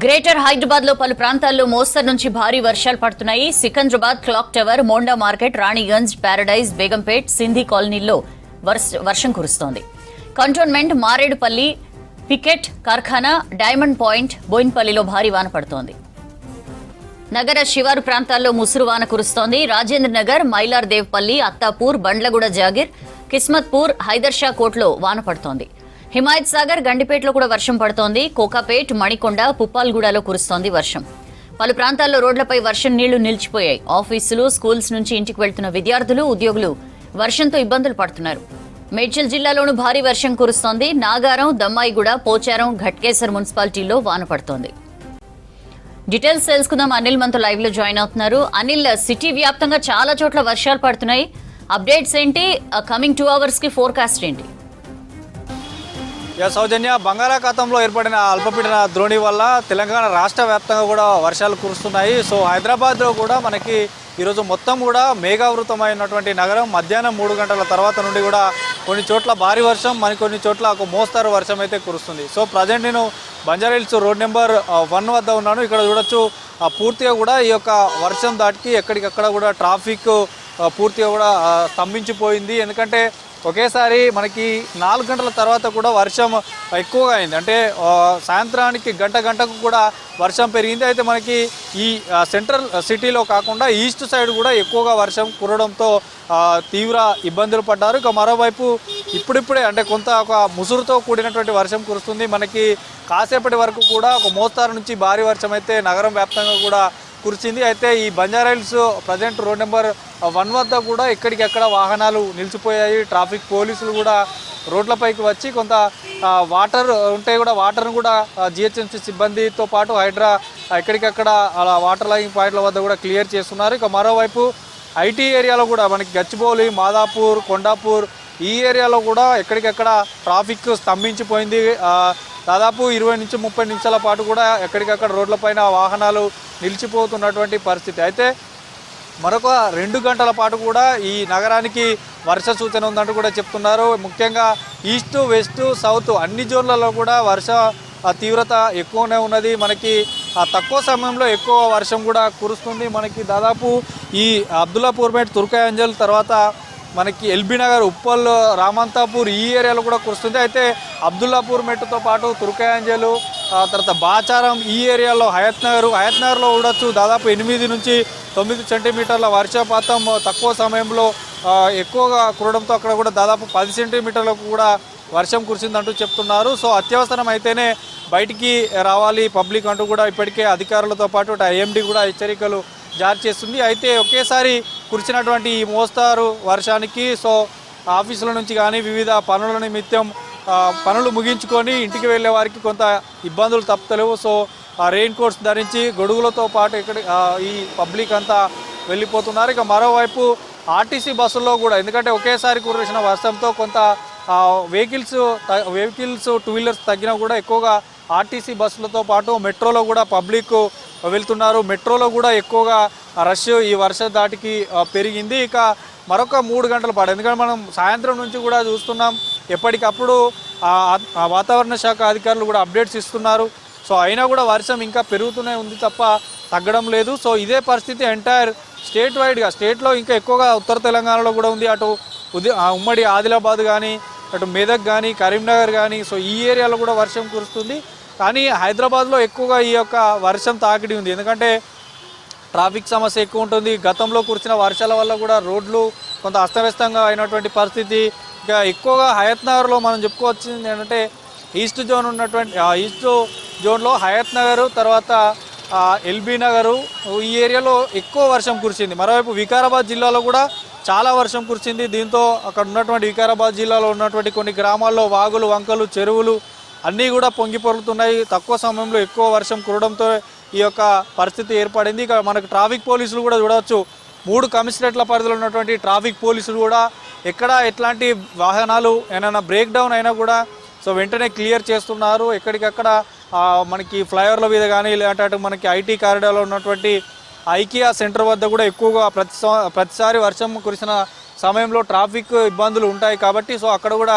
Greater Hyderabad లో పలు ప్రాంతాల్లో మోస్తరు నుంచి భారీ వర్షాలు పడుతున్నాయి. Secunderabad, Clock Tower, Monda Market, Raniganj, Paradise, Begumpet, Sindhi కాలనీల్లో వర్షం కురుస్తోంది. Cantonment, Marredpally, Picket Karkhana, Diamond Point, బోయిన్పల్లిలో భారీ వాన పడుతోంది. నగర శివారు ప్రాంతాల్లో ముసురు వాన కురుస్తోంది. రాజేంద్ర నగర్, మైలార్ దేవ్పల్లి, అత్తాపూర్, బండ్లగూడ జాగిర్, కిస్మత్పూర్, హైదర్షా కోట్లో వాన పడుతోంది. హిమాయత్ సాగర్, గండిపేటలో కూడా వర్షం పడుతోంది. కోకాపేట్, మణికొండ, పుప్పాల్గూడలో కురుస్తోంది వర్షం. పలు ప్రాంతాల్లో రోడ్లపై వర్షం నీళ్లు నిలిచిపోయాయి. ఆఫీసులు, స్కూల్స్ నుంచి ఇంటికి వెళ్తున్న విద్యార్థులు, ఉద్యోగులు వర్షంతో ఇబ్బందులు పడుతున్నారు. మేడ్చల్ జిల్లాలోనూ భారీ వర్షం కురుస్తోంది. నాగారం, దమ్మాయిగూడ, పోచారం, ఘట్కేసర్ మున్సిపాలిటీల్లో వాన పడుతోంది. డీటెయిల్స్ తెలుసుకుందాం. అనిల్ మనతో లైవ్ లో జాయిన్ అవుతున్నారు. అనిల్, సిటీ వ్యాప్తంగా చాలా చోట్ల వర్షాలు పడుతున్నాయి. అప్డేట్స్ ఏంటి? కమింగ్ 2 hours కి ఫోర్కాస్ట్ ఏంటి? సౌజన్య, బంగాళాఖాతంలో ఏర్పడిన అల్పపీడన ద్రోణి వల్ల తెలంగాణ రాష్ట్ర వ్యాప్తంగా కూడా వర్షాలు కురుస్తున్నాయి. సో హైదరాబాద్లో కూడా మనకి ఈరోజు మొత్తం కూడా మేఘావృతమైనటువంటి నగరం. మధ్యాహ్నం 3 గంటల తర్వాత నుండి కూడా కొన్ని చోట్ల భారీ వర్షం, మరికొన్ని చోట్ల ఒక మోస్తారు వర్షం అయితే కురుస్తుంది. సో ప్రజెంట్ నేను బంజారాహిల్స్ రోడ్ నెంబర్ 1 వద్ద ఉన్నాను. ఇక్కడ చూడొచ్చు పూర్తిగా కూడా ఈ యొక్క వర్షం దాటికి ఎక్కడికక్కడ కూడా ట్రాఫిక్ పూర్తిగా కూడా స్తంభించిపోయింది. ఎందుకంటే ఒకేసారి మనకి 4 గంటల తర్వాత కూడా వర్షం ఎక్కువగా అయింది. అంటే సాయంత్రానికి గంటకు కూడా వర్షం పెరిగింది. అయితే మనకి ఈ సెంట్రల్ సిటీలో కాకుండా ఈస్ట్ సైడ్ కూడా ఎక్కువగా వర్షం కురవడంతో తీవ్ర ఇబ్బందులు పడ్డారు. ఇక మరోవైపు ఇప్పుడిప్పుడే అంటే కొంత ఒక ముసురుతో కూడినటువంటి వర్షం కురుస్తుంది. మనకి కాసేపటి వరకు కూడా ఒక మోస్తారు నుంచి భారీ వర్షం అయితే నగరం వ్యాప్తంగా కూడా కురిచింది. అయితే ఈ బంజారాహిల్స్ ప్రజెంట్ రోడ్ నెంబర్ 1 వద్ద కూడా ఎక్కడికెక్కడ వాహనాలు నిలిచిపోయాయి. ట్రాఫిక్ పోలీసులు కూడా రోడ్లపైకి వచ్చి కొంత వాటర్ ఉంటే కూడా వాటర్ను కూడా జిహెచ్ఎంసీ సిబ్బందితో పాటు హైడ్రా ఎక్కడికక్కడ అలా వాటర్ లైనింగ్ పాయింట్ల వద్ద కూడా క్లియర్ చేస్తున్నారు. ఇక మరోవైపు ఐటీ ఏరియాలో కూడా మనకి గచ్చిబౌలి, మాదాపూర్, కొండాపూర్ ఈ ఏరియాలో కూడా ఎక్కడికెక్కడ ట్రాఫిక్ స్తంభించిపోయింది. దాదాపు 20 నుంచి 30 నిమిషాల పాటు కూడా ఎక్కడికక్కడ రోడ్లపైన వాహనాలు నిలిచిపోతున్నటువంటి పరిస్థితి. అయితే మరొక 2 గంటల పాటు కూడా ఈ నగరానికి వర్ష సూచన ఉందంటూ కూడా చెప్తున్నారు. ముఖ్యంగా ఈస్ట్, వెస్ట్, సౌత్ అన్ని జోన్లలో కూడా వర్ష తీవ్రత ఎక్కువనే ఉన్నది. మనకి తక్కువ సమయంలో ఎక్కువ వర్షం కూడా కురుస్తుంది. మనకి దాదాపు ఈ అబ్దుల్లాపూర్ మేట్, తుర్కాయంజల్, తర్వాత మనకి ఎల్బీ నగర్, ఉప్పల్, రామంతాపూర్ ఈ ఏరియాలో కూడా కురుస్తుంది. అయితే అబ్దుల్లాపూర్ మెట్టుతో పాటు తుర్కాయంజలు, తర్వాత బాచారం ఈ ఏరియాలో హయత్ నగర్లో ఉండొచ్చు దాదాపు 8 నుంచి 9 సెంటీమీటర్ల వర్షపాతం తక్కువ సమయంలో ఎక్కువగా కురవడంతో అక్కడ కూడా దాదాపు 10 సెంటీమీటర్లకు కూడా వర్షం కురిసిందంటూ చెప్తున్నారు. సో అత్యవసరం అయితేనే బయటికి రావాలి పబ్లిక్ అంటూ కూడా ఇప్పటికే అధికారులతో పాటు ఐఎండీ కూడా హెచ్చరికలు జారీ చేస్తుంది. అయితే ఒకేసారి కురిసినటువంటి ఈ మోస్తారు వర్షానికి సో ఆఫీసుల నుంచి కానీ వివిధ పనుల నిమిత్తం పనులు ముగించుకొని ఇంటికి వెళ్ళే వారికి కొంత ఇబ్బందులు తప్పలేవు. సో రెయిన్ కోట్స్ ధరించి గొడుగులతో పాటు ఇక్కడ ఈ పబ్లిక్ అంతా వెళ్ళిపోతున్నారు. ఇక మరోవైపు ఆర్టీసీ బస్సుల్లో కూడా ఎందుకంటే ఒకేసారి కురిసిన వర్షంతో కొంత వెహికల్స్ 2 వీలర్స్ తగ్గినా కూడా ఎక్కువగా ఆర్టీసీ బస్సులతో పాటు మెట్రోలో కూడా పబ్లిక్ వెళ్తున్నారు. మెట్రోలో కూడా ఎక్కువగా రష్ ఈ వర్ష దాటికి పెరిగింది. ఇక మరొక 3 గంటల పాటు ఎందుకంటే మనం సాయంత్రం నుంచి కూడా చూస్తున్నాం ఎప్పటికప్పుడు వాతావరణ శాఖ అధికారులు కూడా అప్డేట్స్ ఇస్తున్నారు. సో అయినా కూడా వర్షం ఇంకా పెరుగుతూనే ఉంది తప్ప తగ్గడం లేదు. సో ఇదే పరిస్థితి ఎంటైర్ స్టేట్ వైడ్గా స్టేట్లో ఇంకా ఎక్కువగా ఉత్తర తెలంగాణలో కూడా ఉంది. అటు ఉమ్మడి ఆదిలాబాద్ కానీ, అటు మెదక్ కానీ, కరీంనగర్ కానీ సో ఈ ఏరియాలో కూడా వర్షం కురుస్తుంది. కానీ హైదరాబాద్లో ఎక్కువగా ఈ యొక్క వర్షం తాకిడి ఉంది. ఎందుకంటే ట్రాఫిక్ సమస్య ఎక్కువ ఉంటుంది. గతంలో కురిసిన వర్షాల వల్ల కూడా రోడ్లు కొంత అస్తవ్యస్తంగా అయినటువంటి పరిస్థితి. ఇంకా ఎక్కువగా హయత్ నగర్లో మనం చెప్పుకోవచ్చింది ఏంటంటే ఈస్ట్ జోన్ ఉన్నటువంటి ఈస్ట్ జోన్లో హయత్ నగరు, తర్వాత ఎల్బీ నగరు ఈ ఏరియాలో ఎక్కువ వర్షం కురిసింది. మరోవైపు వికారాబాద్ జిల్లాలో కూడా చాలా వర్షం కురిసింది. దీంతో అక్కడ ఉన్నటువంటి వికారాబాద్ జిల్లాలో ఉన్నటువంటి కొన్ని గ్రామాల్లో వాగులు, వంకలు, చెరువులు అన్నీ కూడా పొంగి పొరులుతున్నాయి. తక్కువ సమయంలో ఎక్కువ వర్షం కురవడంతో ఈ యొక్క పరిస్థితి ఏర్పడింది. ఇక మనకు ట్రాఫిక్ పోలీసులు కూడా చూడవచ్చు 3 కమిషనరేట్ల పరిధిలో ఉన్నటువంటి ట్రాఫిక్ పోలీసులు కూడా ఎక్కడ ఎట్లాంటి వాహనాలు ఏమైనా బ్రేక్ డౌన్ అయినా కూడా సో వెంటనే క్లియర్ చేస్తున్నారు. ఎక్కడికక్కడ మనకి ఫ్లైఓవర్ల మీద కానీ లేదంటే మనకి ఐటీ కారిడార్లో ఉన్నటువంటి ఐకియా సెంటర్ వద్ద కూడా ఎక్కువగా ప్రతిసారి వర్షం కురిసిన సమయంలో ట్రాఫిక్ ఇబ్బందులు ఉంటాయి కాబట్టి సో అక్కడ కూడా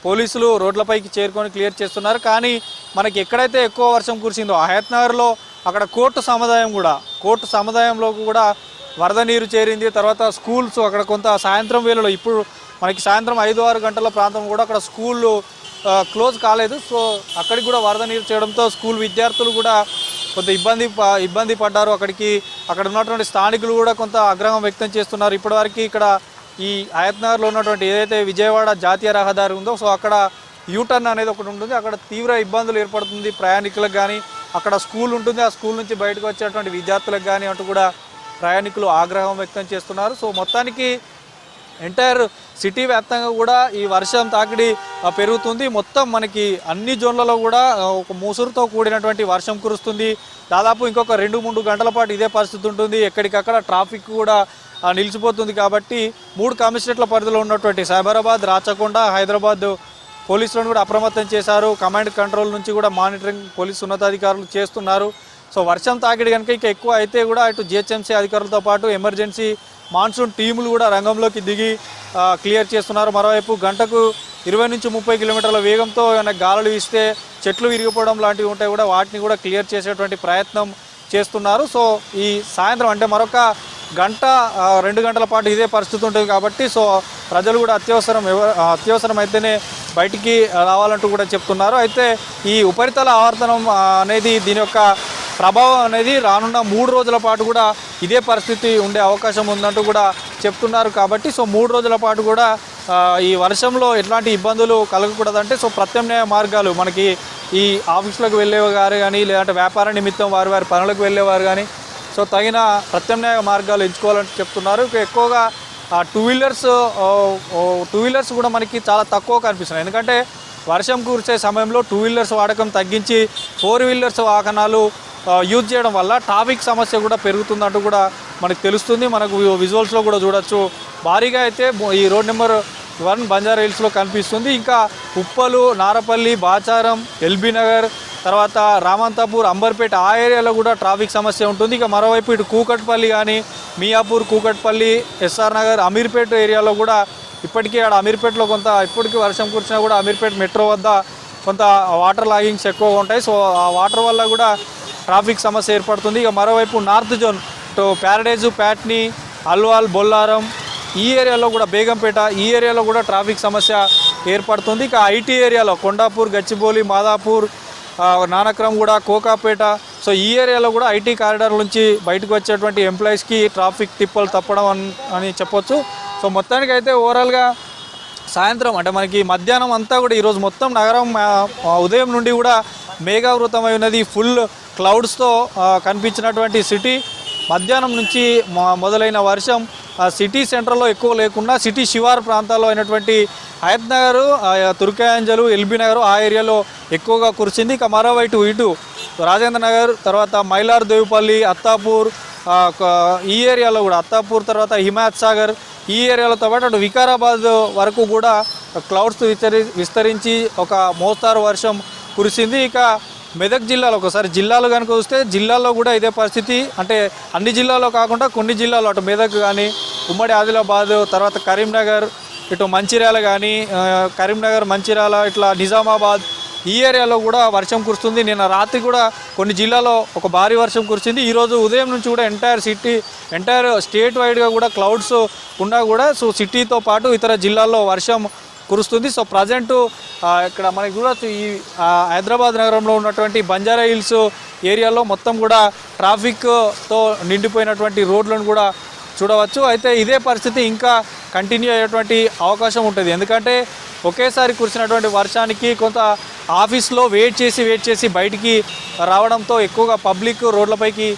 పోలీసులు రోడ్లపైకి చేరుకొని క్లియర్ చేస్తున్నారు. కానీ మనకి ఎక్కడైతే ఎక్కువ వర్షం కురిసిందో హయత్ నగర్లో అక్కడ కోర్టు సముదాయంలో కూడా వరద నీరు చేరింది. తర్వాత స్కూల్స్ అక్కడ కొంత సాయంత్రం వేళలో ఇప్పుడు మనకి సాయంత్రం 5-6 గంటల ప్రాంతం కూడా అక్కడ స్కూళ్ళు క్లోజ్ కాలేదు. సో అక్కడికి కూడా వరద నీరు చేయడంతో స్కూల్ విద్యార్థులు కూడా కొంత ఇబ్బంది పడ్డారు. అక్కడ ఉన్నటువంటి స్థానికులు కూడా కొంత ఆగ్రహం వ్యక్తం చేస్తున్నారు. ఇప్పటివరకు ఇక్కడ ఈ హయత్ నగర్లో ఉన్నటువంటి ఏదైతే విజయవాడ జాతీయ రహదారి ఉందో సో అక్కడ యూటర్న్ అనేది ఒకటి ఉంటుంది. అక్కడ తీవ్ర ఇబ్బందులు ఏర్పడుతుంది ప్రయాణికులకు కానీ. అక్కడ స్కూల్ ఉంటుంది, ఆ స్కూల్ నుంచి బయటకు వచ్చేటువంటి విద్యార్థులకు కానీ అంటూ కూడా ప్రయాణికులు ఆగ్రహం వ్యక్తం చేస్తున్నారు. సో మొత్తానికి ఎంటైర్ సిటీ వ్యాప్తంగా కూడా ఈ వర్షం తాకిడి పెరుగుతుంది. మొత్తం మనకి అన్ని జోన్లలో కూడా ఒక ముసురుతో కూడినటువంటి వర్షం కురుస్తుంది. దాదాపు ఇంకొక 2-3 గంటల పాటు ఇదే పరిస్థితి ఉంటుంది. ఎక్కడికక్కడ ట్రాఫిక్ కూడా నిలిచిపోతుంది. కాబట్టి 3 కమిషనరేట్ల పరిధిలో ఉన్నటువంటి సైబరాబాద్, రాచకొండ, హైదరాబాద్ పోలీసులను కూడా అప్రమత్తం చేశారు. కమాండ్ కంట్రోల్ నుంచి కూడా మానిటరింగ్ పోలీసు ఉన్నతాధికారులు చేస్తున్నారు. సో వర్షం తాకిడి కనుక ఇంకా ఎక్కువ అయితే కూడా ఇటు జిహెచ్ఎంసీ అధికారులతో పాటు ఎమర్జెన్సీ మాన్సూన్ టీములు కూడా రంగంలోకి దిగి క్లియర్ చేస్తున్నారు. మరోవైపు గంటకు 20-30 కిలోమీటర్ల వేగంతో ఏమైనా గాలులు వీస్తే చెట్లు విరిగిపోవడం లాంటివి ఉంటాయి కూడా వాటిని కూడా క్లియర్ చేసేటువంటి ప్రయత్నం చేస్తున్నారు. సో ఈ సాయంత్రం అంటే మరొక 1-2 గంటల పాటు ఇదే పరిస్థితి ఉంటుంది. కాబట్టి సో ప్రజలు కూడా అత్యవసరం అయితేనే బయటికి రావాలంటూ కూడా చెప్తున్నారు. అయితే ఈ ఉపరితల ఆవర్తనం అనేది దీని యొక్క ప్రభావం అనేది రానున్న 3 రోజుల పాటు కూడా ఇదే పరిస్థితి ఉండే అవకాశం ఉందంటూ కూడా చెప్తున్నారు. కాబట్టి సో 3 రోజుల పాటు కూడా ఈ వర్షంలో ఎట్లాంటి ఇబ్బందులు కలగకూడదంటే సో ప్రత్యామ్నాయ మార్గాలు మనకి ఈ ఆఫీసులకు వెళ్ళేవారు కానీ లేదంటే వ్యాపార నిమిత్తం వారి పనులకు వెళ్ళేవారు కానీ సో తగిన ప్రత్యామ్నాయ మార్గాలు ఎంచుకోవాలని చెప్తున్నారు. ఎక్కువగా టూ వీలర్స్ కూడా మనకి చాలా తక్కువ కనిపిస్తున్నాయి. ఎందుకంటే వర్షం కురిసే సమయంలో 2 వీలర్స్ వాడకం తగ్గించి 4 వీలర్స్ వాహనాలు యూజ్ చేయడం వల్ల ట్రాఫిక్ సమస్య కూడా పెరుగుతుందంటూ కూడా మనకు తెలుస్తుంది. మనకు విజువల్స్లో కూడా చూడొచ్చు. భారీగా అయితే ఈ రోడ్ నెంబర్ 1 బంజారా హిల్స్లో కనిపిస్తుంది. ఇంకా ఉప్పలు, నారపల్లి, బాచారం, ఎల్బీ నగర్, తర్వాత రామంతాపూర్, అంబర్పేట ఆ ఏరియాలో కూడా ట్రాఫిక్ సమస్య ఉంటుంది. ఇక మరోవైపు ఇటు కూకట్పల్లి కానీ మియాపూర్, కూకట్పల్లి, ఎస్ఆర్ నగర్, అమీర్పేట ఏరియాలో కూడా ఇప్పటికీ అమీర్పేటలో ఇప్పటికీ వర్షం కురిసినా కూడా అమీర్పేట మెట్రో వద్ద కొంత వాటర్ లాగింగ్స్ ఎక్కువగా ఉంటాయి. సో ఆ వాటర్ వల్ల కూడా ట్రాఫిక్ సమస్య ఏర్పడుతుంది. ఇక మరోవైపు నార్త్ జోన్ ఇటు ప్యారడైజు, ప్యాట్నీ, అల్వాల్, బొల్లారం ఈ ఏరియాలో కూడా బేగంపేట ఈ ఏరియాలో కూడా ట్రాఫిక్ సమస్య ఏర్పడుతుంది. ఇక ఐటీ ఏరియాలో కొండాపూర్, గచ్చిబౌలి, మాదాపూర్, నానక్రమ్గూడ, కోకాపేట సో ఈ ఏరియాలో కూడా ఐటీ కారిడార్ నుంచి బయటకు వచ్చేటువంటి ఎంప్లాయీస్కి ట్రాఫిక్ తిప్పలు తప్పడం అని చెప్పొచ్చు. సో మొత్తానికైతే ఓవరాల్గా సాయంత్రం అంటే మనకి మధ్యాహ్నం అంతా కూడా ఈరోజు మొత్తం నగరం ఉదయం నుండి కూడా మేఘావృతమై ఉన్నది. ఫుల్ క్లౌడ్స్తో కనిపించినటువంటి సిటీ మధ్యాహ్నం నుంచి మొదలైన వర్షం సిటీ సెంటర్లో ఎక్కువ లేకుండా సిటీ శివారు ప్రాంతాల్లో అయినటువంటి హయత్ నగర్, తుర్కాయంజలు, ఎల్బీ నగర్ ఆ ఏరియాలో ఎక్కువగా కురిసింది. ఇక మరోవైపు ఇటు రాజేంద్ర నగర్, తర్వాత మైలార్ దేవిపల్లి, అత్తాపూర్ ఈ ఏరియాలో కూడా అత్తాపూర్, తర్వాత హిమాయత్ సాగర్ ఈ ఏరియాలతో పాటు అటు వికారాబాద్ వరకు కూడా క్లౌడ్స్ విస్తరించి ఒక మోస్తారు వర్షం కురిసింది. ఇక మెదక్ జిల్లాలో ఒకసారి జిల్లాలు కనుక చూస్తే జిల్లాల్లో కూడా ఇదే పరిస్థితి. అంటే అన్ని జిల్లాల్లో కాకుండా కొన్ని జిల్లాల్లో అటు మెదక్ కానీ, ఉమ్మడి ఆదిలాబాద్, తర్వాత కరీంనగర్, ఇటు మంచిర్యాల కానీ కరీంనగర్, మంచిర్యాల, ఇట్లా నిజామాబాద్ ఈ ఏరియాలో కూడా వర్షం కురుస్తుంది. నిన్న రాత్రి కూడా కొన్ని జిల్లాలో ఒక భారీ వర్షం కురిసింది. ఈరోజు ఉదయం నుంచి కూడా ఎంటైర్ స్టేట్ వైడ్గా కూడా క్లౌడ్స్ ఉన్నా కూడా సో సిటీతో పాటు ఇతర జిల్లాల్లో వర్షం కురుస్తుంది. సో ప్రజెంటు ఇక్కడ మనకి చూడవచ్చు ఈ హైదరాబాద్ నగరంలో ఉన్నటువంటి బంజారా హిల్స్ ఏరియాలో మొత్తం కూడా ట్రాఫిక్తో నిండిపోయినటువంటి రోడ్లను కూడా చూడవచ్చు. అయితే ఇదే పరిస్థితి ఇంకా కంటిన్యూ అయ్యేటువంటి అవకాశం ఉంటుంది. ఎందుకంటే ఒకేసారి కురిసినటువంటి వర్షానికి కొంత ఆఫీస్లో వెయిట్ చేసి బయటికి రావడంతో ఎక్కువగా పబ్లిక్ రోడ్లపైకి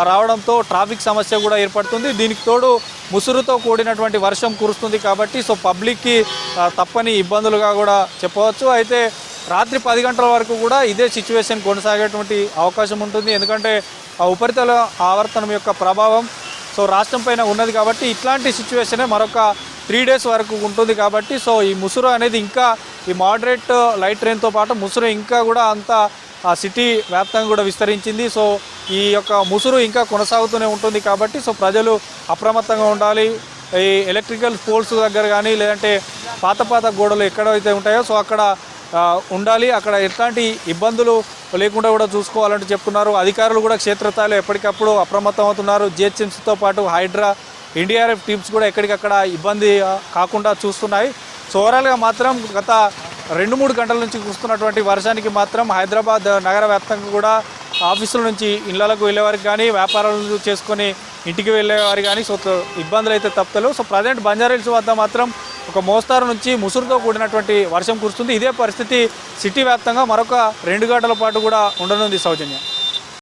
రావడంతో ట్రాఫిక్ సమస్య కూడా ఏర్పడుతుంది. దీనికి తోడు ముసురుతో కూడినటువంటి వర్షం కురుస్తుంది కాబట్టి సో పబ్లిక్కి తప్పని ఇబ్బందులుగా కూడా చెప్పవచ్చు. అయితే రాత్రి 10 గంటల వరకు కూడా ఇదే సిచ్యువేషన్ కొనసాగేటువంటి అవకాశం ఉంటుంది. ఎందుకంటే ఆ ఉపరితల ఆవర్తనం యొక్క ప్రభావం సో రాష్ట్రం పైన ఉన్నది కాబట్టి ఇట్లాంటి సిచ్యువేషనే మరొక 3 డేస్ వరకు ఉంటుంది. కాబట్టి సో ఈ ముసురు అనేది ఇంకా ఈ మోడరేట్ లైట్ రెయిన్తో పాటు ముసురు ఇంకా కూడా అంతా సిటీ వ్యాప్తంగా కూడా విస్తరించింది. సో ఈ యొక్క ముసురు ఇంకా కొనసాగుతూనే ఉంటుంది. కాబట్టి సో ప్రజలు అప్రమత్తంగా ఉండాలి. ఈ ఎలక్ట్రికల్ పోల్స్ దగ్గర కానీ లేదంటే పాత గోడలు ఎక్కడైతే ఉంటాయో సో అక్కడ ఉండాలి, అక్కడ ఎట్లాంటి ఇబ్బందులు లేకుండా కూడా చూసుకోవాలంటూ చెప్తున్నారు. అధికారులు కూడా క్షేత్రస్థాయిలో ఎప్పటికప్పుడు అప్రమత్తం అవుతున్నారు. జిహెచ్ఎంసీతో పాటు హైడ్రా, ఎన్డీఆర్ఎఫ్ టీమ్స్ కూడా ఎక్కడికక్కడ ఇబ్బంది కాకుండా చూస్తున్నాయి. సో ఓవరాల్గా మాత్రం గత 2-3 గంటల నుంచి కురుస్తున్నటువంటి వర్షానికి మాత్రం హైదరాబాద్ నగర వ్యాప్తంగా కూడా ఆఫీసుల నుంచి ఇళ్లకు వెళ్ళేవారికి కానీ, వ్యాపారాలు చేసుకొని ఇంటికి వెళ్ళేవారు కానీ సో ఇబ్బందులు అయితే తప్పలేవు. సో ప్రజెంట్ బంజారాహిల్స్ వద్ద మాత్రం ఒక మోస్తారు నుంచి ముసురుతో కూడినటువంటి వర్షం కురుస్తుంది. ఇదే పరిస్థితి సిటీ వ్యాప్తంగా మరొక 2 గంటల పాటు కూడా ఉండనుంది. సౌజన్య.